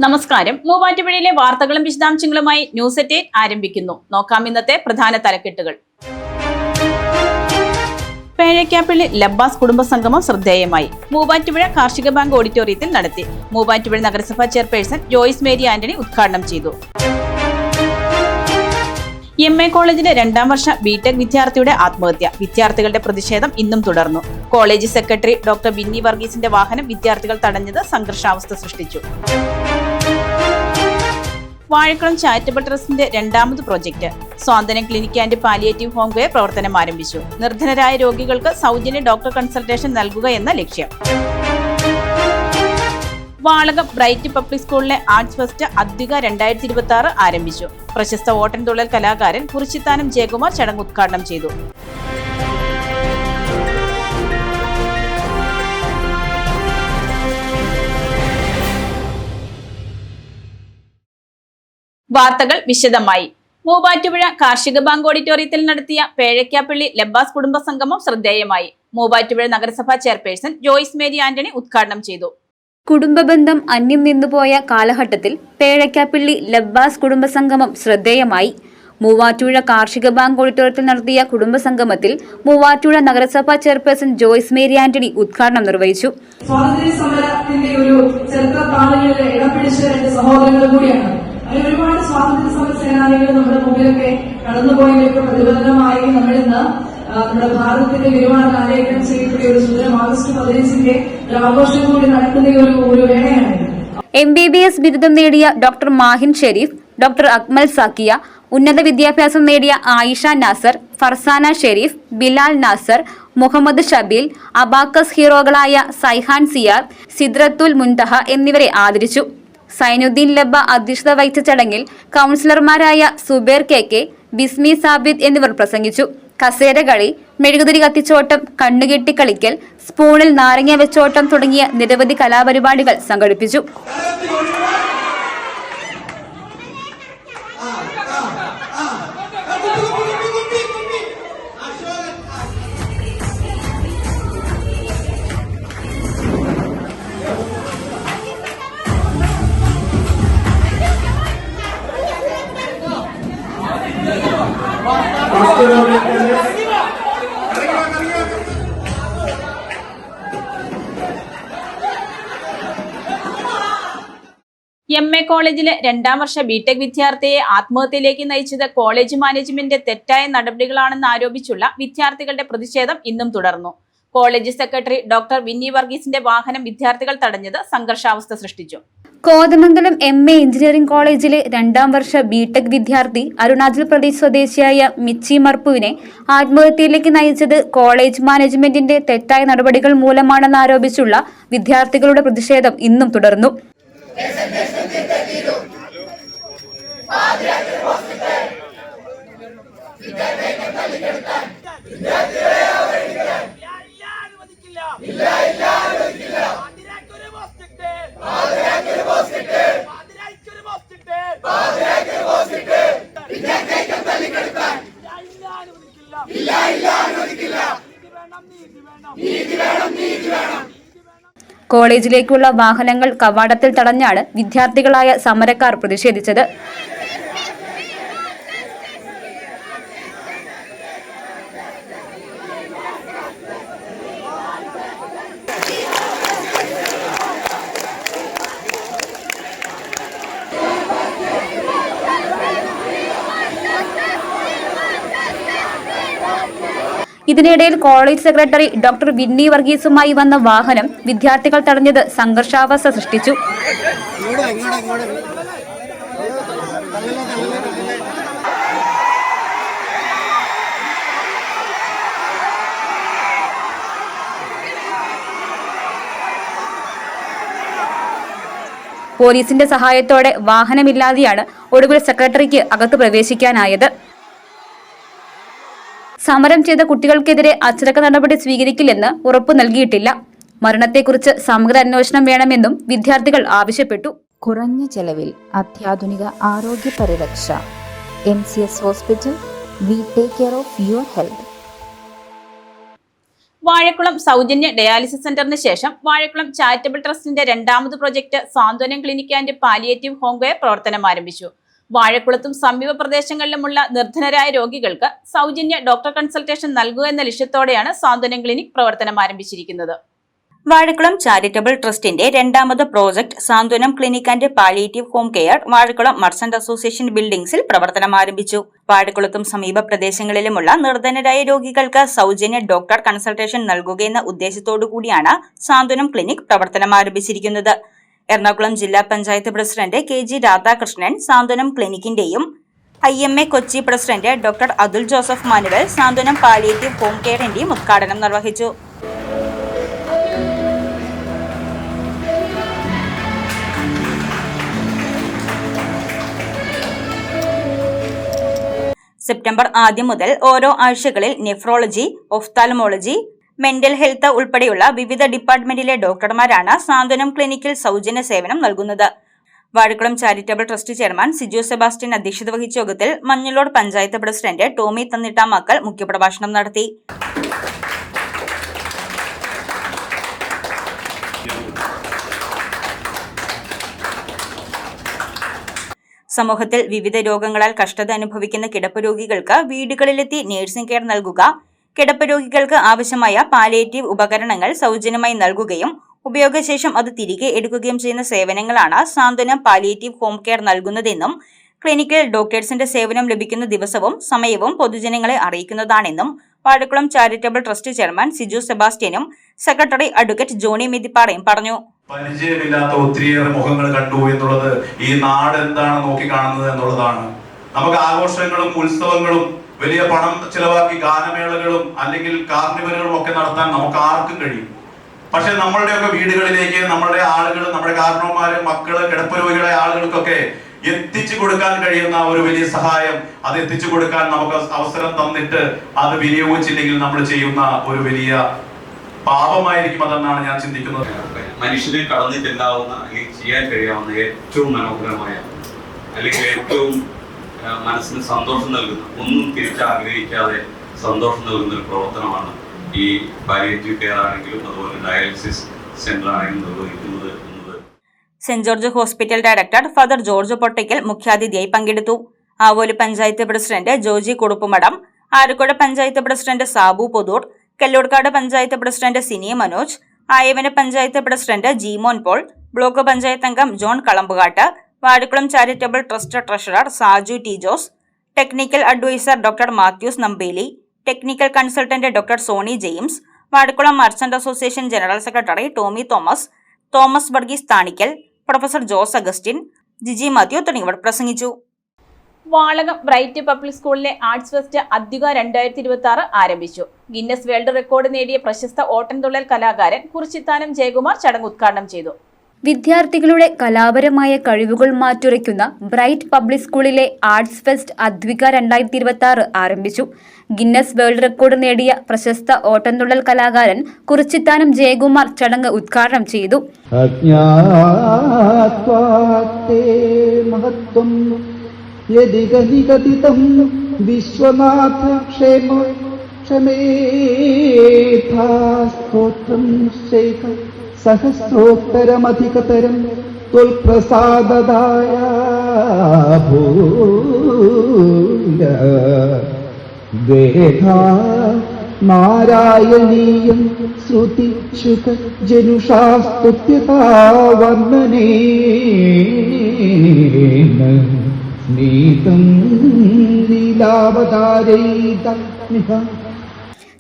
നമസ്കാരം. മൂവാറ്റുപുഴയിലെ വാർത്തകളും വിശദാംശങ്ങളുമായി ന്യൂസ് അറ്റ് 8 ആരംഭിക്കുന്നു. നോക്കാം ഇന്നത്തെ പ്രധാന തലക്കെട്ടുകൾ. പേഴയ്ക്കാപ്പള്ളി ലബ്ബാസ് കുടുംബസംഗമം ശ്രദ്ധേയമായി. മൂവാറ്റുപുഴ കാർഷിക ബാങ്ക് ഓഡിറ്റോറിയത്തിൽ നടത്തി. മൂവാറ്റുപുഴ നഗരസഭാ ചെയർപേഴ്സൺ ജോയ്സ് മേരി ആന്റണി ഉദ്ഘാടനം ചെയ്തു. MA കോളേജിലെ 2ാം വർഷ ബിടെക് വിദ്യാർത്ഥിയുടെ ആത്മഹത്യ. വിദ്യാർത്ഥികളുടെ പ്രതിഷേധം ഇന്നും തുടർന്നു. കോളേജ് സെക്രട്ടറി ഡോക്ടർ വിന്നി വർഗീസിന്റെ വാഹനം വിദ്യാർത്ഥികൾ തടഞ്ഞത് സംഘർഷാവസ്ഥ സൃഷ്ടിച്ചു. വാഴക്കുളം ചാരിറ്റബിൾ ട്രസ്റ്റിന്റെ 2ാമത് പ്രോജക്ട് സ്വാതന്ത്ര്യം clinic and palliative home care പ്രവർത്തനം ആരംഭിച്ചു. നിർധനരായ രോഗികൾക്ക് സൗജന്യ ഡോക്ടർ കൺസൾട്ടേഷൻ നൽകുക എന്ന ലക്ഷ്യം. വാളകം ബ്രൈറ്റ് പബ്ലിക് സ്കൂളിലെ ആർട്സ് ഫെസ്റ്റ് അദ്വിക 2026 ആരംഭിച്ചു. പ്രശസ്ത ഓട്ടൻതുള്ളൽ കലാകാരൻ കുറിച്ചിത്താനം ജയകുമാർ ചടങ്ങ് ഉദ്ഘാടനം ചെയ്തു. വാർത്തകൾ വിശദമായി. മൂവാറ്റുപുഴ കാർഷിക ബാങ്ക് ഓഡിറ്റോറിയത്തിൽ നടത്തിയ പേഴയ്ക്കാപ്പള്ളി ലബ്ബാസ് കുടുംബസംഗമം ശ്രദ്ധേയമായി. മൂവാറ്റുപുഴ നഗരസഭാ ചെയർപേഴ്സൺ ജോയ്സ് മേരി ആന്റണി ഉദ്ഘാടനം ചെയ്തു. കുടുംബബന്ധം അന്യം നിന്നുപോയ കാലഘട്ടത്തിൽ പേഴയ്ക്കാപ്പള്ളി ലബ്ബാസ് കുടുംബസംഗമം ശ്രദ്ധേയമായി. മൂവാറ്റുപുഴ കാർഷിക ബാങ്ക് ഓഡിറ്റോറിയത്തിൽ നടത്തിയ കുടുംബസംഗമത്തിൽ മൂവാറ്റുപുഴ നഗരസഭാ ചെയർപേഴ്സൺ ജോയ്സ് മേരി ആന്റണി ഉദ്ഘാടനം നിർവഹിച്ചു. സ്വാതന്ത്ര്യ സമരത്തിന്റെ ഒരു ചരിത്രത്താളുകളിൽ ഇടം പിടിച്ച രണ്ട് സഹോദരങ്ങൾ കൂടിയാണ്. അതിൽ ഒരുപാട് സ്വാതന്ത്ര്യ സമര സേനാനികൾ നമ്മുടെ മുമ്പിലൊക്കെ കടന്നുപോയതിലൊക്കെ പ്രതിബദ്ധമായി നമ്മളിന്ന് നമ്മുടെ ഭാരതത്തിന്റെ വിരുവാണ് ആലേഖനം ചെയ്യപ്പെട്ട ഒരു സുന്ദരം ആഗസ്റ്റ് 15ന്റെ ഒരു ആഘോഷം കൂടി നടക്കുന്ന ഒരു വേളയാണ്. MBBS ബിരുദം നേടിയ ഡോക്ടർ മാഹിൻ ഷെരീഫ്, ഡോക്ടർ അക്മൽ സാക്കിയ, ഉന്നത വിദ്യാഭ്യാസം നേടിയ ആയിഷ നാസർ, ഫർസാന ഷെരീഫ്, ബിലാൽ നാസർ, മുഹമ്മദ് ഷബീൽ, അബാക്കസ് ഹീറോകളായ സൈഹാൻ സിയാർ, സിദ്രത്തുൽ മുൻതഹ എന്നിവരെ ആദരിച്ചു. സൈനുദ്ദീൻ ലബ്ബ അധ്യക്ഷത വഹിച്ച ചടങ്ങിൽ കൗൺസിലർമാരായ സുബേർ KK, ബിസ്മി സാബിദ് എന്നിവർ പ്രസംഗിച്ചു. കസേരകളി, മെഴുകുതിരി കത്തിച്ചോട്ടം, കണ്ണുകെട്ടി കളിക്കൽ, സ്പൂണിൽ നാരങ്ങ വെച്ചോട്ടം തുടങ്ങിയ നിരവധി കലാപരിപാടികൾ സംഘടിപ്പിച്ചു. MA കോളേജിലെ 2ാം വർഷ ബിടെക് വിദ്യാർത്ഥിയെ ആത്മഹത്യയിലേക്ക് നയിച്ചത് കോളേജ് മാനേജ്മെന്റ് തെറ്റായ നടപടികളാണെന്ന് ആരോപിച്ചുള്ള വിദ്യാർത്ഥികളുടെ പ്രതിഷേധം ഇന്നും തുടർന്നു. കോളേജ് സെക്രട്ടറി ഡോക്ടർ വിന്നി വർഗീസിന്റെ വാഹനം വിദ്യാർത്ഥികൾ തടഞ്ഞത് സംഘർഷാവസ്ഥ സൃഷ്ടിച്ചു. കോതമംഗലം MA എഞ്ചിനീയറിംഗ് കോളേജിലെ 2ാം വർഷ ബിടെക് വിദ്യാർത്ഥി അരുണാചൽ പ്രദേശ് സ്വദേശിയായ മിച്ചി മർപ്പുവിനെ ആത്മഹത്യയിലേക്ക് നയിച്ചത് കോളേജ് മാനേജ്മെന്റിന്റെ തെറ്റായ നടപടികൾ മൂലമാണെന്ന് ആരോപിച്ചുള്ള വിദ്യാർത്ഥികളുടെ പ്രതിഷേധം ഇന്നും തുടർന്നു. കോളേജിലേക്കുള്ള വാഹനങ്ങൾ കവാടത്തിൽ തടഞ്ഞാണ് വിദ്യാർത്ഥികളായ സമരക്കാർ പ്രതിഷേധിച്ചത്. ഇതിനിടയിൽ കോളേജ് സെക്രട്ടറി ഡോക്ടർ വിന്നി വർഗീസുമായി വന്ന വാഹനം വിദ്യാർത്ഥികൾ തടഞ്ഞത് സംഘർഷാവസ്ഥ സൃഷ്ടിച്ചു. പോലീസിന്റെ സഹായത്തോടെ വാഹനമില്ലാതെയാണ് ഒടുവിൽ സെക്രട്ടറിക്ക് അകത്ത് പ്രവേശിക്കാനായത്. സമരം ചെയ്ത കുട്ടികൾക്കെതിരെ അച്ചടക്ക നടപടി സ്വീകരിക്കില്ലെന്ന് ഉറപ്പു നൽകിയിട്ടില്ല. മരണത്തെക്കുറിച്ച് സമഗ്ര അന്വേഷണം വേണമെന്നും വിദ്യാർത്ഥികൾ ആവശ്യപ്പെട്ടു. കുറഞ്ഞ ചെലവിൽ അത്യാധുനിക ആരോഗ്യ പരിരക്ഷ. MCS hospital. We take care of your health. Vazhakulam സൗജന്യ ഡയാലിസിസ് സെന്ററിന് ശേഷം വാഴക്കുളം ചാരിറ്റബിൾ ട്രസ്റ്റിന്റെ രണ്ടാമത് project Santhwanam clinic and palliative home care പ്രവർത്തനം ആരംഭിച്ചു. വാഴക്കുളത്തും സമീപ പ്രദേശങ്ങളിലുമുള്ള നിർധനരായ രോഗികൾക്ക് സൗജന്യ ഡോക്ടർ കൺസൾട്ടേഷൻ നൽകുക എന്ന ലക്ഷ്യത്തോടെയാണ് സാന്ത്വനം ക്ലിനിക് പ്രവർത്തനം ആരംഭിച്ചിരിക്കുന്നത്. വാഴക്കുളം ചാരിറ്റബിൾ ട്രസ്റ്റിന്റെ രണ്ടാമത് project Santhwanam clinic and palliative home care Vazhakulam merchant association ബിൽഡിംഗ്സിൽ പ്രവർത്തനം ആരംഭിച്ചു. വാഴക്കുളത്തും സമീപ പ്രദേശങ്ങളിലുമുള്ള നിർധനരായ രോഗികൾക്ക് സൗജന്യ ഡോക്ടർ കൺസൾട്ടേഷൻ നൽകുകയെന്ന ഉദ്ദേശത്തോടുകൂടിയാണ് സാന്ത്വനം ക്ലിനിക് പ്രവർത്തനം ആരംഭിച്ചിരിക്കുന്നത്. എറണാകുളം ജില്ലാ പഞ്ചായത്ത് പ്രസിഡന്റ് KG രാധാകൃഷ്ണൻ സാന്ത്വനം ക്ലിനിക്കിന്റെയും IMA Kochi president doctor Athul Joseph Manuel Santhwanam palliative home കെയറിന്റെയും ഉദ്ഘാടനം നിർവഹിച്ചു. സെപ്റ്റംബർ ആദ്യം മുതൽ ഓരോ ആഴ്ചകളിൽ നെഫ്രോളജി, ഒഫ്താൽമോളജി, മെന്റൽ ഹെൽത്ത് ഉൾപ്പെടെയുള്ള വിവിധ ഡിപ്പാർട്ട്മെന്റിലെ ഡോക്ടർമാരാണ് സാന്ത്വനം ക്ലിനിക്കിൽ സൗജന്യ സേവനം നൽകുന്നത്. Vazhakulam charitable trust chairman Siju Sebastian അധ്യക്ഷത വഹിച്ച യോഗത്തിൽ മഞ്ഞളോട് പഞ്ചായത്ത് പ്രസിഡന്റ് ടോമി തന്നിട്ടാമക്കൽ മുഖ്യപ്രഭാഷണം നടത്തി. സമൂഹത്തിൽ വിവിധ രോഗങ്ങളാൽ കഷ്ടത അനുഭവിക്കുന്ന കിടപ്പ് രോഗികൾക്ക് വീടുകളിലെത്തി നഴ്സിംഗ് കെയർ നൽകുക, കിടപ്പ് രോഗികൾക്ക് ആവശ്യമായ പാലിയേറ്റീവ് ഉപകരണങ്ങൾ സൗജന്യമായി നൽകുകയും ഉപയോഗശേഷം അത് തിരികെ എടുക്കുകയും ചെയ്യുന്ന സേവനങ്ങളാണ് സാന്ത്വനം പാലിയേറ്റീവ് ഹോം കെയർ നൽകുന്നതെന്നും ക്ലിനിക്കിൽ ഡോക്ടേഴ്സിന്റെ സേവനം ലഭിക്കുന്ന ദിവസവും സമയവും പൊതുജനങ്ങളെ അറിയിക്കുന്നതാണെന്നും Vazhakulam charitable trust chairman Siju സെബാസ്റ്റ്യനും സെക്രട്ടറി അഡ്വക്കേറ്റ് ജോണി മെതിപ്പാറയും പറഞ്ഞു. പരിചയമില്ലാത്ത ഒത്തിരിയേറെ മുഖങ്ങൾ കണ്ടു എന്നുള്ളത് ഈ നാട് എന്താണ് നോക്കിക്കാണുന്നത് എന്നുള്ളതാണ്. നമുക്ക് ആഘോഷങ്ങളും ഉത്സവങ്ങളും വലിയ പണം ചിലവാക്കി ഗാനമേളകളും അല്ലെങ്കിൽ കാർണിവലുകളും ഒക്കെ നടത്താൻ നമുക്ക് ആർക്കും കഴിയും. പക്ഷെ നമ്മളുടെയൊക്കെ വീടുകളിലേക്ക് നമ്മളുടെ ആളുകൾ, നമ്മുടെ കാരണവന്മാര്, മക്കള്, കിടപ്പ് രോഗികളെ ആളുകൾക്കൊക്കെ എത്തിച്ചു കൊടുക്കാൻ കഴിയുന്ന ഒരു വലിയ സഹായം, അത് എത്തിച്ചു കൊടുക്കാൻ നമുക്ക് അവസരം തന്നിട്ട് അത് വിനിയോഗിച്ചില്ലെങ്കിൽ നമ്മൾ ചെയ്യുന്ന ഒരു വലിയ പാപമായിരിക്കും അതെന്നാണ് ഞാൻ ചിന്തിക്കുന്നത്. മനുഷ്യന് കടന്നു ചെല്ലാവുന്ന അല്ലെങ്കിൽ ചെയ്യാൻ കഴിയാവുന്ന ഏറ്റവും മനോഹരമായ അല്ലെങ്കിൽ ഏറ്റവും മനസ്സിന് സന്തോഷം നൽകുന്ന, ഒന്നും തിരിച്ചാഗ്രഹിക്കാതെ സന്തോഷം നൽകുന്ന ഒരു പ്രവർത്തനമാണ് ഈ പാലിയേറ്റീവ് കെയർ ആണെങ്കിലും അതുപോലെ ഡയാലിസിസ് സെന്റർ ആണെങ്കിലും നിർവഹിക്കുന്നത് എന്നത്. Saint George hospital director father George Pottakkal മുഖ്യാതിഥിയായി പങ്കെടുത്തു. Avoli panchayat president Joji Kuduppumadam, Arakkode panchayat president Sabu Pothoor, Kalloorkkad panchayat president Sini Manoj, Ayavana panchayat president Jeemon Paul, block panchayat അംഗം John Kalambukattu, Vazhakulam charitable trust treasurer Saju T Jose, technical adviser doctor Mathews Nambeli, technical consultant doctor Sony James, Vazhakulam merchant association general secretary Tommy Thomas Varghese Thanikkal, professor Jose Augustine, Jiji Mathew തുടങ്ങിയവർ പ്രസംഗിച്ചു. Valakom bright public സ്കൂളിലെ arts fest Advika 2026 ആരംഭിച്ചു. Guinness world record നേടിയ പ്രശസ്ത ഓട്ടൻതുള്ളൽ കലാകാരൻ കുറിച്ചിത്താനം ജയകുമാർ ചടങ്ങ് ഉദ്ഘാടനം ചെയ്തു. വിദ്യാർത്ഥികളുടെ കലാപരമായ കഴിവുകൾ മാറ്റുരയ്ക്കുന്ന ബ്രൈറ്റ് പബ്ലിക് സ്കൂളിലെ ആർട്സ് ഫെസ്റ്റ് അദ്വിക 2026 ആരംഭിച്ചു. ഗിന്നസ് വേൾഡ് റെക്കോർഡ് നേടിയ പ്രശസ്ത ഓട്ടൻതുള്ളൽ കലാകാരൻ കുറിച്ചിത്താനം ജയകുമാർ ചടങ്ങ് ഉദ്ഘാടനം ചെയ്തു. യദിഗതിഗതിതം വിശ്വനാഥ ക്ഷമേധാസ്തോത്രം ശേഖ സഹസ്രോത്തരമധികതരം ത്വൽപ്രസാദദായ ഭൂയ ദേഹാ നാരായണീയം ശ്രുതി ശുക ജനുഷാസ്തുത്യതാ വർണ്ണനേന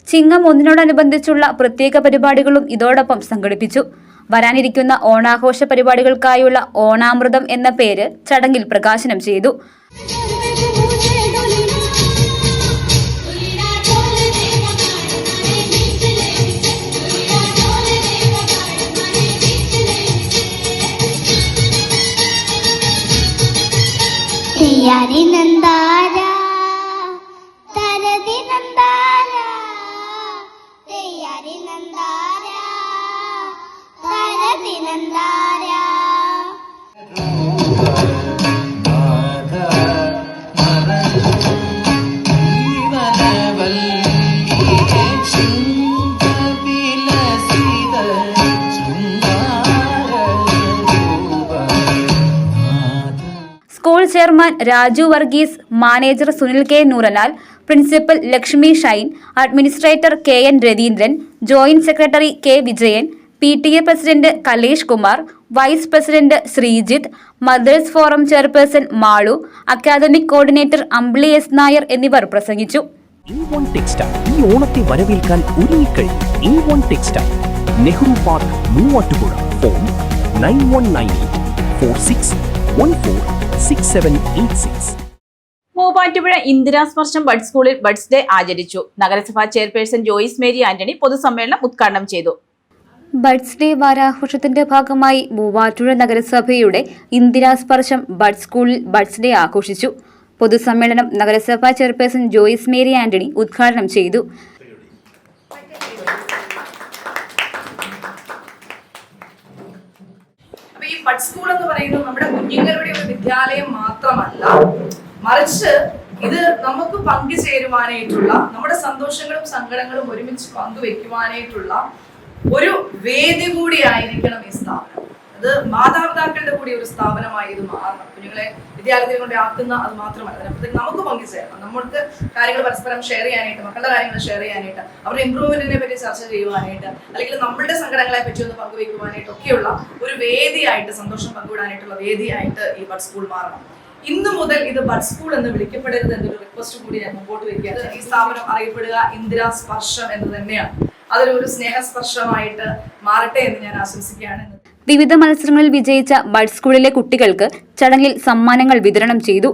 ചിങ്ങം 1-നോടനുബന്ധിച്ചുള്ള പ്രത്യേക പരിപാടികളും ഇതോടൊപ്പം സംഘടിപ്പിച്ചു. വരാനിരിക്കുന്ന ഓണാഘോഷ പരിപാടികൾക്കായുള്ള ഓണാമൃതം എന്ന പേര് ചടങ്ങിൽ പ്രകാശനം ചെയ്തു. തയ്യാരി നന്ദാര തരതി നന്ദാര തയ്യാരി നന്ദാര തരതി നന്ദാര ധര chairman Raju Varghese, manager Sunil K Nooranal, principal Lakshmi Shine, administrator KN Raveendran, joint secretary K Vijayan, PTA president Kalesh Kumar, vice president Sreejith, mothers forum chairperson Malu, academic coordinator Ambili S Nair എന്നിവർ പ്രസംഗിച്ചു. E1 ടെക്സ്റ്റൈൽ ഈ ഓണത്തെ വരവേൽക്കാൻ ഒരുങ്ങിക്കഴിഞ്ഞു. E1 textile, Nehru park, Muvattupuzha. Phone 919846146786. Muvattupuzha Indirasparsham bud സ്കൂളിൽ ബഡ്സ് ഡേ ആചരിച്ചു. നഗരസഭാ ചെയർപേഴ്സൺ ജോയിസ് മേരി ആന്റണി പൊതുസമ്മേളനം ഉദ്ഘാടനം ചെയ്തു. ബഡ്സ് ഡേ വാരാഘോഷത്തിന്റെ ഭാഗമായി മൂവാറ്റുപുഴ നഗരസഭയുടെ ഇന്ദിരാസ്പർശം ബഡ് സ്കൂളിൽ ബഡ്സ് ഡേ ആഘോഷിച്ചു. പൊതുസമ്മേളനം നഗരസഭാ ചെയർപേഴ്സൺ ജോയിസ് മേരി ആന്റണി ഉദ്ഘാടനം ചെയ്തു. ഈ ബഡ് സ്കൂൾ എന്ന് പറയുന്നത് നമ്മുടെ കുഞ്ഞുങ്ങളുടെ ഒരു വിദ്യാലയം മാത്രമല്ല, മറിച്ച് ഇത് നമുക്ക് പങ്കുചേരുവാനായിട്ടുള്ള, നമ്മുടെ സന്തോഷങ്ങളും സങ്കടങ്ങളും ഒരുമിച്ച് പങ്കുവെക്കുവാനായിട്ടുള്ള ഒരു വേദി കൂടിയായിരിക്കണം ഈ സ്ഥാപനം. അത് മാതാപിതാക്കളുടെ കൂടി ഒരു സ്ഥാപനമായി ഇത് മാറണം. കുഞ്ഞുങ്ങളെ വിദ്യാലയത്തിൽ കൊണ്ട് ആക്കുന്ന അത് മാത്രമല്ല, അതിനപ്പുറത്തേക്ക് നമുക്ക് പങ്കുചേരണം. നമ്മൾക്ക് കാര്യങ്ങൾ പരസ്പരം ഷെയർ ചെയ്യാനായിട്ട്, മക്കളുടെ കാര്യങ്ങൾ ഷെയർ ചെയ്യാനായിട്ട്, അവരുടെ ഇമ്പ്രൂവ്മെന്റിനെ പറ്റി ചർച്ച ചെയ്യുവാനായിട്ട്, അല്ലെങ്കിൽ നമ്മളുടെ സങ്കടങ്ങളെ പറ്റി ഒന്ന് പങ്കുവെക്കുവാനായിട്ട് ഒക്കെയുള്ള ഒരു വേദിയായിട്ട്, സന്തോഷം പങ്കുവിടാനായിട്ടുള്ള വേദിയായിട്ട് ഈ ബഡ് സ്കൂൾ മാറണം. ഇന്നു മുതൽ ഇത് ബഡ് സ്കൂൾ എന്ന് വിളിക്കപ്പെടരുത് എന്നൊരു റിക്വസ്റ്റ് കൂടി ഞാൻ മുമ്പോട്ട് വയ്ക്കുകയാണ്. ഈ സ്ഥാപനം അറിയപ്പെടുക ഇന്ദിരാ സ്പർശം എന്ന് തന്നെയാണ്. അതൊരു സ്നേഹസ്പർശമായിട്ട് മാറട്ടെ എന്ന് ഞാൻ ആശംസിക്കുകയാണ്. വിവിധ മത്സരങ്ങളിൽ വിജയിച്ച ബഡ് സ്കൂളിലെ കുട്ടികൾക്ക് ചടങ്ങിൽ സമ്മാനങ്ങൾ വിതരണം ചെയ്തു.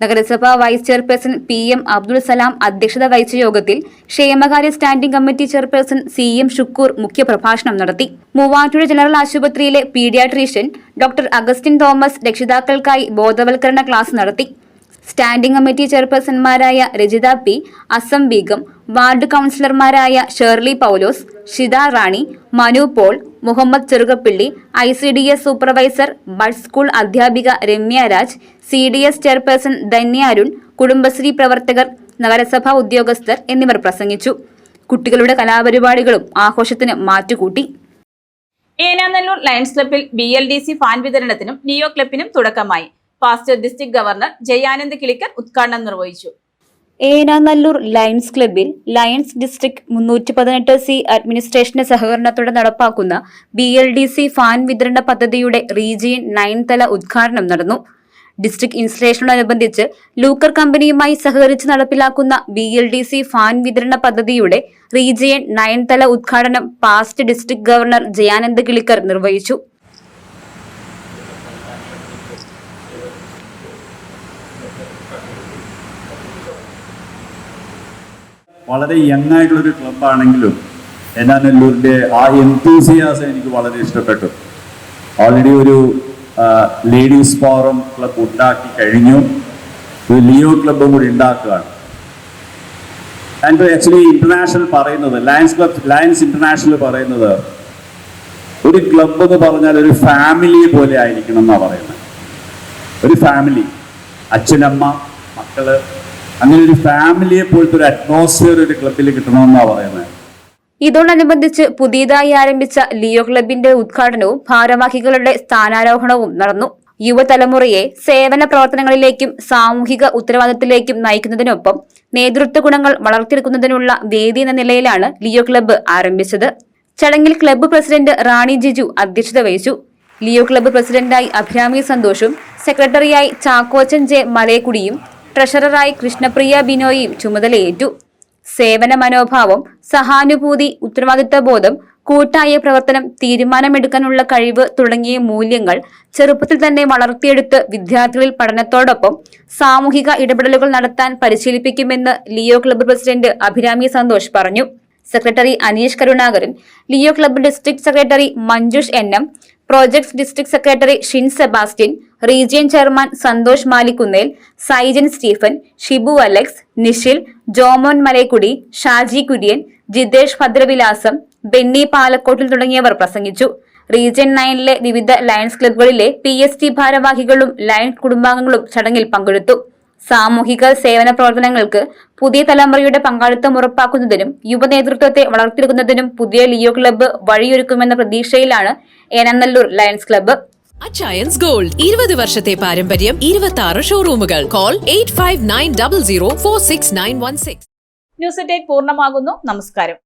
നഗരസഭാ vice chairperson PM Abdul Salam അധ്യക്ഷത വഹിച്ച യോഗത്തിൽ ക്ഷേമകാര്യ standing committee chairperson CM Shukoor മുഖ്യപ്രഭാഷണം നടത്തി. മൂവാറ്റുപുഴ ജനറൽ ആശുപത്രിയിലെ പീഡിയാട്രീഷ്യൻ ഡോക്ടർ അഗസ്റ്റിൻ തോമസ് രക്ഷിതാക്കൾക്കായി ബോധവൽക്കരണ ക്ലാസ് നടത്തി. സ്റ്റാൻഡിംഗ് കമ്മിറ്റി ചെയർപേഴ്സൺമാരായ രജിത P, അസം ബീഗം, വാർഡ് കൌൺസിലർമാരായ Shirley Paulose, Shitha Rani, Manu Paul, Muhammad Cherukappilly, ICDS supervisor, bud school അധ്യാപിക രമ്യ രാജ്, CDS ചെയർപേഴ്സൺ ധന്യ അരുൺ, കുടുംബശ്രീ പ്രവർത്തകർ, നഗരസഭാ ഉദ്യോഗസ്ഥർ എന്നിവർ പ്രസംഗിച്ചു. കുട്ടികളുടെ കലാപരിപാടികളും ആഘോഷത്തിന് മാറ്റുകൂട്ടി. ഏനാനല്ലൂർ ലയൺസ് ക്ലബ്ബിൽ BLDC ഫാൻ വിതരണത്തിനും ലിയോ ക്ലബിനും തുടക്കമായി. പാസ്റ്റർ ഡിസ്ട്രിക്ട് ഗവർണർ ജയാനന്ദ് കിളിക്കർ ഉദ്ഘാടനം നിർവഹിച്ചു. ഏനാനല്ലൂർ ലയൺസ് ക്ലബ്ബിൽ ലയൺസ് ഡിസ്ട്രിക്ട് 318C അഡ്മിനിസ്ട്രേഷന്റെ സഹകരണത്തോടെ നടപ്പാക്കുന്ന BLDC ഫാൻ വിതരണ പദ്ധതിയുടെ റീജിയൻ 9 തല ഉദ്ഘാടനം നടന്നു. ഡിസ്ട്രിക്ട് ഇൻസ്റ്റലേഷനോടനുബന്ധിച്ച് ലൂക്കർ കമ്പനിയുമായി സഹകരിച്ച് നടപ്പിലാക്കുന്ന BLDC ഫാൻ വിതരണ പദ്ധതിയുടെ റീജിയൻ 9 തല ഉദ്ഘാടനം പാസ്റ്റ് ഡിസ്ട്രിക്ട് ഗവർണർ ജയാനന്ദ് കിളിക്കർ നിർവഹിച്ചു. വളരെ യങ് ആയിട്ടുള്ളൊരു ക്ലബ്ബാണെങ്കിലും ഏനാനല്ലൂരിൻ്റെ ആ എൻതൂസിയാസം എനിക്ക് വളരെ ഇഷ്ടപ്പെട്ടു. ഓൾറെഡി ഒരു ലേഡീസ് ഫോറം ക്ലബ്ബ് ഉണ്ടാക്കി കഴിഞ്ഞു, ഒരു ലിയോ ക്ലബ്ബും കൂടി ഉണ്ടാക്കുകയാണ്. ആൻഡ് ആക്ച്വലി ഇന്റർനാഷണൽ പറയുന്നത്, ലയൺസ് ഇന്റർനാഷണൽ പറയുന്നത് ഒരു ക്ലബ്ബ് എന്ന് പറഞ്ഞാൽ ഒരു ഫാമിലി പോലെ ആയിരിക്കണം എന്നാണ് പറയുന്നത്. ഒരു ഫാമിലി, അച്ഛനമ്മ മക്കള്, അങ്ങനെ ഒരു ഫാമിലിയെ പോലത്തെ ഒരു അറ്റ്മോസ്ഫിയർ ഒരു ക്ലബ്ബിൽ കിട്ടണമെന്നാണ് പറയുന്നത്. ഇതോടനുബന്ധിച്ച് പുതിയതായി ആരംഭിച്ച ലിയോ ക്ലബിന്റെ ഉദ്ഘാടനവും ഭാരവാഹികളുടെ സ്ഥാനാരോഹണവും നടന്നു. യുവതലമുറയെ സേവന പ്രവർത്തനങ്ങളിലേക്കും സാമൂഹിക ഉത്തരവാദിത്തത്തിലേക്കും നയിക്കുന്നതിനൊപ്പം നേതൃത്വ ഗുണങ്ങൾ വളർത്തിയെടുക്കുന്നതിനുള്ള വേദി എന്ന നിലയിലാണ് ലിയോ ക്ലബ്ബ് ആരംഭിച്ചത്. ചടങ്ങിൽ ക്ലബ്ബ് പ്രസിഡന്റ് റാണി ജിജു അധ്യക്ഷത വഹിച്ചു. ലിയോ ക്ലബ്ബ് പ്രസിഡന്റായി അഭിരാമി സന്തോഷും സെക്രട്ടറിയായി ചാക്കോച്ചൻ J മലയക്കുടിയും ട്രഷററായി കൃഷ്ണപ്രിയ ബിനോയും ചുമതലയേറ്റു. സേവന മനോഭാവം, സഹാനുഭൂതി, ഉത്തരവാദിത്തബോധം, കൂട്ടായ പ്രവർത്തനം, തീരുമാനമെടുക്കാനുള്ള കഴിവ് തുടങ്ങിയ മൂല്യങ്ങൾ ചെറുപ്പത്തിൽ തന്നെ വളർത്തിയെടുത്ത് വിദ്യാർത്ഥികളിൽ പഠനത്തോടൊപ്പം സാമൂഹിക ഇടപെടലുകൾ നടത്താൻ പരിശീലിപ്പിക്കുമെന്ന് Leo club president Abhirami Santhosh പറഞ്ഞു. Secretary Aneesh Karunakaran, Leo club district secretary Manjush NM, projects district secretary Shin Sebastian, region chairman Santhosh Malikkunnel, Saijan Stephen, Shibu Alex, Nishil, Jomon Malayakkudi, Shaji Kurian, Jithesh Bhadravilasam, Benny Palakkottil തുടങ്ങിയവർ പ്രസംഗിച്ചു. റീജിയൻ 9ലെ വിവിധ ലയൺസ് ക്ലബ്ബുകളിലെ PST ഭാരവാഹികളും ലയൺസ് കുടുംബാംഗങ്ങളും ചടങ്ങിൽ പങ്കെടുത്തു. സാമൂഹിക സേവന പ്രവർത്തനങ്ങൾക്ക് പുതിയ തലമുറയുടെ പങ്കാളിത്തം ഉറപ്പാക്കുന്നതിനും യുവനേതൃത്വത്തെ വളർത്തിയെടുക്കുന്നതിനും പുതിയ ലിയോ ക്ലബ്ബ് വഴിയൊരുക്കുമെന്ന പ്രതീക്ഷയിലാണ് Enanallur lions club. Achayans gold 20 വർഷത്തെ പാരമ്പര്യം, 26 ഷോറൂമുകൾ. കോൾ 8590046916. ന്യൂസ് 8 പൂർണ്ണമാകുന്നു. നമസ്കാരം.